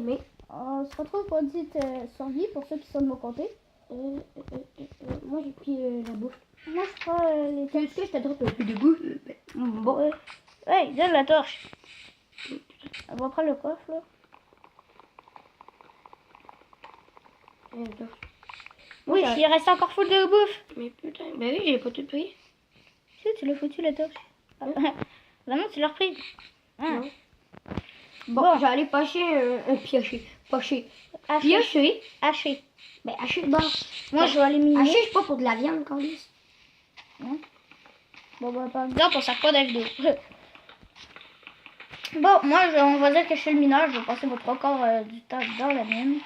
Mais On se retrouve pour une petite survie pour ceux qui sont de mon côté. moi j'ai pris la bouffe. Moi je prends les torches. Est-ce que je te drop un peu de bouffe? Bon. Hey, donne la torche. On va prendre le coffre là. Oui, il reste encore full de bouffe. Mais putain, ben oui, j'ai pas tout pris. Si, tu l'as foutu la torche. Vraiment, tu l'as repris. Non. Bon, j'allais pêcher un piocher. Piocher. Piocher. Haché. Ben, hacher de bord. Moi, je vais aller miner. Hacher, c'est pas pour de la viande, Candice. Non. Bon, bah, par exemple, on sert pas de vidéo. Bon, moi, on va dire que je suis le mineur. Je vais passer votre record du temps dans la mine.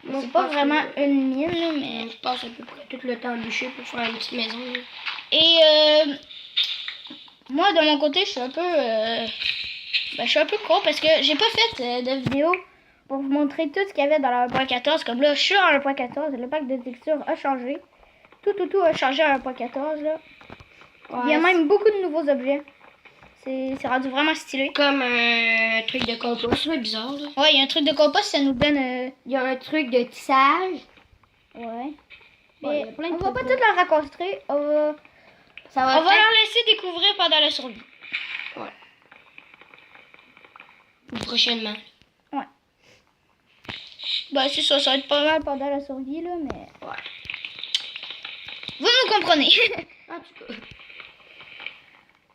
C'est pas vraiment une mine, mais... Je passe à peu près tout le temps à bûcher pour faire une petite maison. Là. Et moi, de mon côté, je suis un peu... je suis un peu con parce que j'ai pas fait de vidéo pour vous montrer tout ce qu'il y avait dans la 1.14. Comme là, je suis en 1.14. Le pack de textures a changé. Tout a changé à 1.14, là. Ouais, il y a même beaucoup de nouveaux objets. C'est rendu vraiment stylé. Comme un truc de compost, c'est bizarre, là. Ouais, il y a un truc de compost, ça nous donne... Il y a un truc de tissage. Ouais. Ouais, Mais on va pas tout la raconter. On va faire... leur laisser découvrir pendant la survie. Ouais. Prochainement. Ouais. Bah c'est ça, ça va être pas mal pendant la survie, là, mais... Ouais. Vous nous comprenez.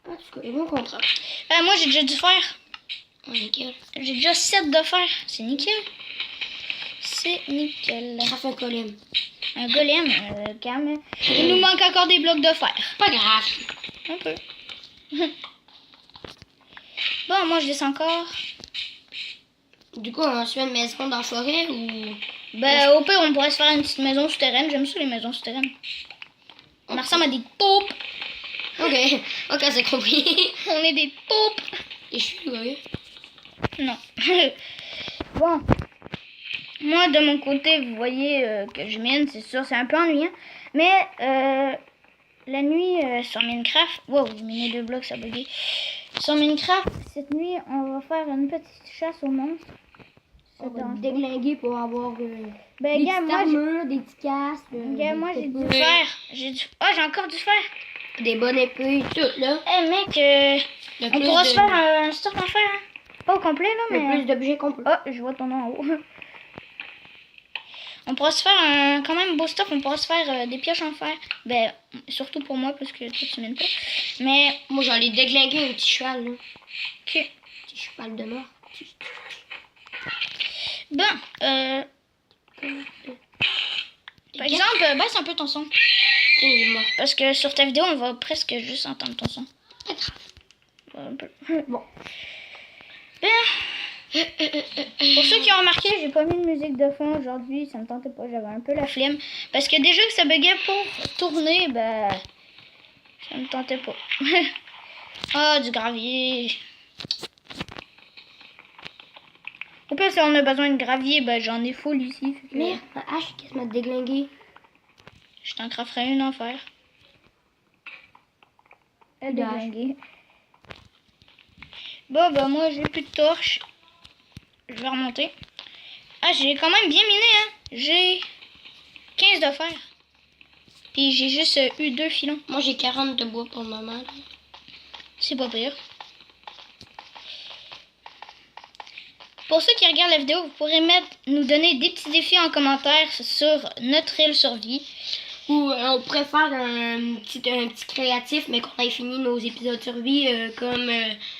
En tout cas, ils vont comprendre. Moi, j'ai déjà du fer. Oh, nickel. J'ai déjà 7 de fer. C'est nickel. C'est nickel. Ça fait un golem. Un golem, calme. Il nous manque encore des blocs de fer. Pas grave. Un peu. Bon, moi, je descends encore. Du coup, on se fait une maison dans la forêt ou... Ben, au pire, on pourrait se faire une petite maison souterraine. J'aime ça, les maisons souterraines. On ressemble à des taupes. Ok, c'est compris. On est des taupes. Et je suis ouais. Non. Bon. Moi, de mon côté, vous voyez que je mine, c'est sûr, c'est un peu ennuyant. Mais la nuit sur Minecraft... Wow, j'ai miné 2 blocs, ça a bugué. Sur Minecraft, cette nuit, on va faire une petite chasse aux monstres. On va déglinguer pour avoir ben, des gars, petites moi, armures, des petits casques. Gars, moi, j'ai du fer. J'ai encore du fer. Des bonnes épées, tout, là. Eh, mec, on pourra se faire un stock en fer, hein. Pas au complet, là, mais... Le plus d'objets qu'on peut. Oh, je vois ton nom en haut. On pourra se faire quand même beau stuff. On pourra se faire des pioches en fer. Ben, surtout pour moi, parce que toi, tu mènes pas. Mais... Moi, j'allais déglinguer un petit cheval, là. Ok. Petit cheval de mort. Bon, par exemple, baisse un peu ton son. Il est mort. Parce que sur ta vidéo, on va presque juste entendre ton son. Pas grave. Un peu. Bon. Pour ceux qui ont remarqué, j'ai pas mis de musique de fond aujourd'hui, ça me tentait pas, j'avais un peu la flemme. Parce que déjà que ça buguait pour tourner, ben ça me tentait pas. Ah, du gravier. Au pire, si on a besoin de gravier, ben j'en ai full ici. Merde, ma hache est quasiment déglinguée. Je t'en crafterai une en fer. Elle est déglinguée. Bon, ben moi j'ai plus de torches. Je vais remonter. Ah, j'ai quand même bien miné, hein. J'ai 15 de fer. Puis j'ai juste eu 2 filons. Moi, j'ai 40 de bois pour le moment. C'est pas pire. Pour ceux qui regardent la vidéo, vous pourrez nous donner des petits défis en commentaire sur notre île survie. Ou on pourrait faire un petit créatif, mais qu'on ait fini nos épisodes survie comme...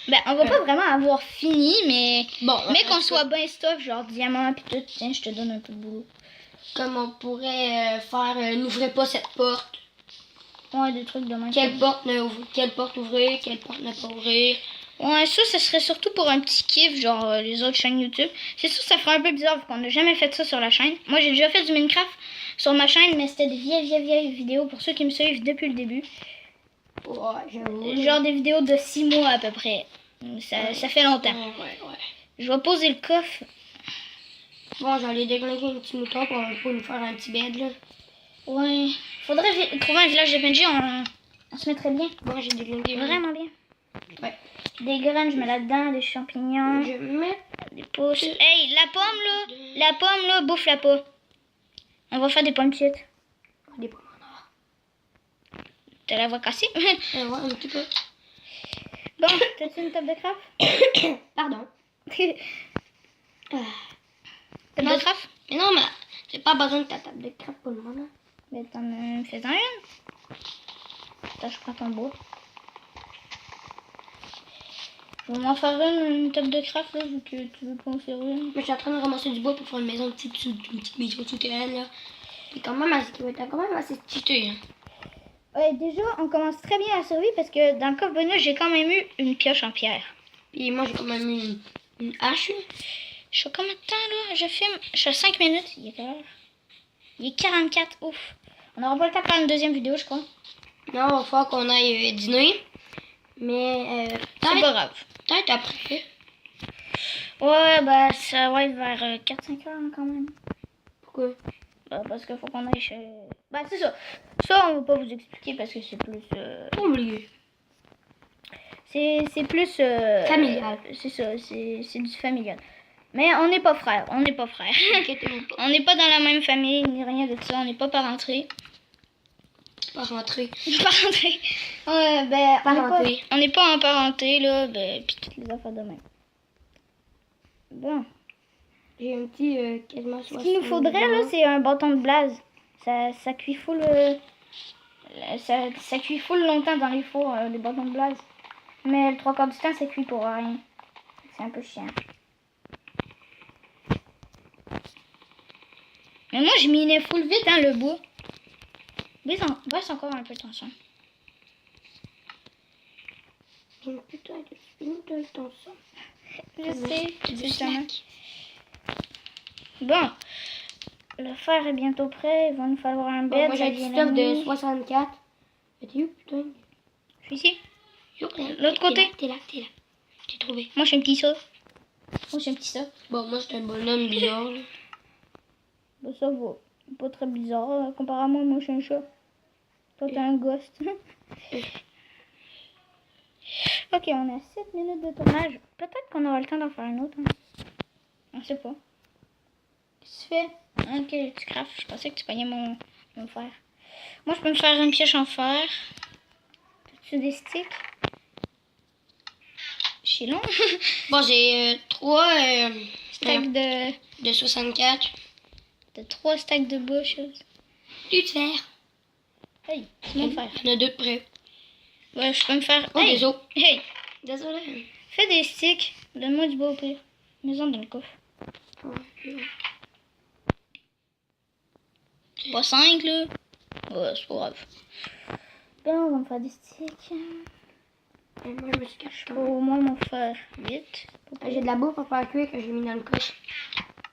Ben, on va pas vraiment avoir fini, mais... Bon, mais qu'on soit bien stuff, genre diamant pis tout. Tiens, je te donne un peu de boulot. Comme on pourrait faire... n'ouvrez pas cette porte. Ouais, des trucs de même. Quelle porte ouvrir, quelle porte ne pas ouvrir. Ouais, ça serait surtout pour un petit kiff, genre les autres chaînes YouTube. C'est sûr, ça ferait un peu bizarre vu qu'on n'a jamais fait ça sur la chaîne. Moi, j'ai déjà fait du Minecraft sur ma chaîne, mais c'était des vieilles vidéos pour ceux qui me suivent depuis le début. Ouais, j'avoue. Genre des vidéos de 6 mois à peu près. Ça fait longtemps. Ouais. Je vais poser le coffre. Bon, j'allais déglinguer un petit mouton pour nous faire un petit bed, là. Ouais. Faudrait trouver un village de PNJ, on se mettrait bien. Bon, j'ai déglingué. Vraiment bien. Ouais. Des graines, je mets là-dedans, des champignons, Je vais mettre... des pousses. Hey, la pomme là, bouffe la peau. On va faire des pommes petites. Des pommes en or. T'as la voix cassée? Ouais, un petit peu. Bon, t'as-tu une table de craft? Pardon. Table de craft? Mais non, mais j'ai pas besoin de ta table de craft pour le moment. Mais t'en fais-en une. Attends, je prends ton bois. Je vais m'en faire une table de craft là, vu que tu veux pas en faire une. Moi, je suis en train de ramasser du bois pour faire une maison, une petite maison souterraine, là. Et quand même assez, quand même assez cheaté, hein. Ouais, déjà, on commence très bien la survie parce que dans le coffre bonus, j'ai quand même eu une pioche en pierre. Puis moi, j'ai quand même eu une hache. Je suis combien de temps là? Je filme. Je suis à 5 minutes. Il est quelle heure? Il est 44. Ouf. On aura pas le temps de faire une deuxième vidéo, je crois. Non, il va falloir qu'on aille dîner. Mais C'est pas grave. peut-être après. Ouais, bah ça va être vers 4-5 heures hein, quand même. Pourquoi? Bah, parce qu'il faut qu'on aille chez... Bah c'est ça. Ça, on va pas vous expliquer parce que c'est plus... Oublié. C'est plus... Familial. C'est ça, c'est du familial. Mais on n'est pas frères, on n'est pas frères. Inquiétez-vous pas. On n'est pas dans la même famille, ni rien de ça, on n'est pas parentrés. Pas rentrer. Parenté. Ben, Parenté. on n'est pas en parenté, là, ben, pis toutes les affaires de même. Bon. J'ai un petit quasiment 60. Ce qu'il nous faudrait, là, c'est un bâton de blaze. Ça cuit full... ça cuit full longtemps dans les fours, les bâtons de blaze. Mais le 3/4 du temps, ça cuit pour rien. C'est un peu chiant. Mais moi, je minais full vite, hein, le bois. Baisse encore un peu ton son. Putain, de ton sang. Je sais, Du justement. snack. Bon, le fer est bientôt prêt. Il va nous falloir un Bon, bed. moi, j'ai ça un petit vient stuff la de nuit. 64. Mais t'es où, putain? Je suis ici. L'autre côté. T'es là. Je t'ai trouvé. Moi, je suis un petit ça. Moi, je suis un petit ça. Bon, moi, c'est un bonhomme bizarre, là. Bah, ça va. Pas très bizarre. Comparé à moi, je suis un chat. Toi, t'es un ghost. Ok, on a 7 minutes de tournage. Peut-être qu'on aura le temps d'en faire un autre. Hein. On sait pas. Qu'est-ce que tu fais? Ok, tu craftes. Je pensais que tu pognais mon fer. Moi, je peux me faire une pioche en fer. As-tu des sticks? C'est long. Bon, j'ai 3 Stack de 64. T'as 3 stacks de bois, chose. Du fer. Hey, c'est mon fer. Il y en a 2 de près. Ouais, je peux me faire... Oh, hey, des os. hey, Désolé. fais des sticks. Donne-moi du bois au pire. Maison dans le coffre. Pas 5, là. Ouais, c'est pas grave. Ben, on va me faire des sticks. Et moi, je me suis caché. Je peux au moins m'en faire 8. J'ai de la bouffe à faire cuire que j'ai mis dans le coche.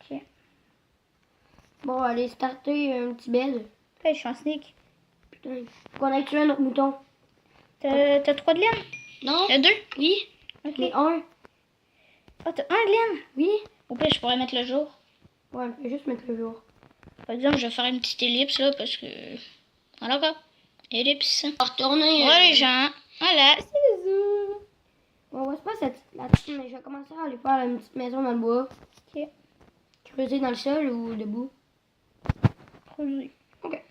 Ok. Bon, allez starter un petit bed. Hey, je suis en sneak. Putain. Qu'on aille tuer notre mouton. T'as 3 de laine? Non? T'as 2? Oui. Ok. Mais un. Oh, t'as 1 de laine? Oui. Au pire, je pourrais mettre le jour. Ouais, je vais juste mettre le jour. Par exemple, je vais faire une petite ellipse, là, parce que... Voilà, quoi. Ellipse. On va retourner. Ouais, les gens. Voilà. C'est zou. Bon, on va se passer là-dessus, mais je vais commencer à aller faire une petite maison dans le bois. Ok. Creuser dans le sol ou debout. Creuser. Ok.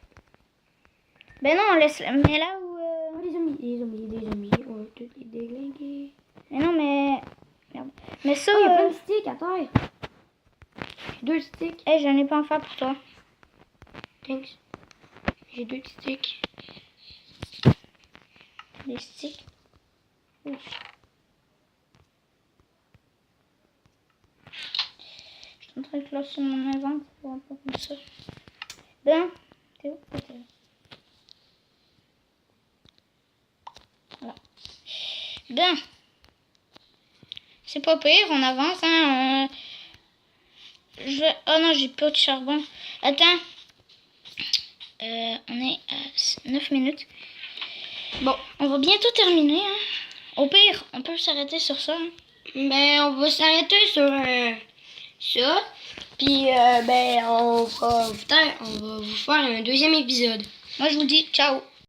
Ben non, on laisse... Mais là où... Oh, des zombies. On va tous les déglinguer. Mais non, mais... Merde. Mais ça... Oh, il y a plein de sticks à terre. 2 sticks. Hey, j'en ai pas en faire pour toi. Thanks. J'ai 2 sticks. Des sticks. Oui. Je suis en train de classer mon inventaire pour un peu comme ça. Ben, t'es où? T'es où? Voilà. Ben, c'est pas pire, on avance, hein. Oh non, j'ai pas de charbon. Attends. On est à 9 minutes. Bon, on va bientôt terminer. Hein. Au pire, on peut s'arrêter sur ça. Hein. Ben, on va s'arrêter sur ça. Puis, ben, on va vous faire un deuxième épisode. Moi, je vous dis ciao.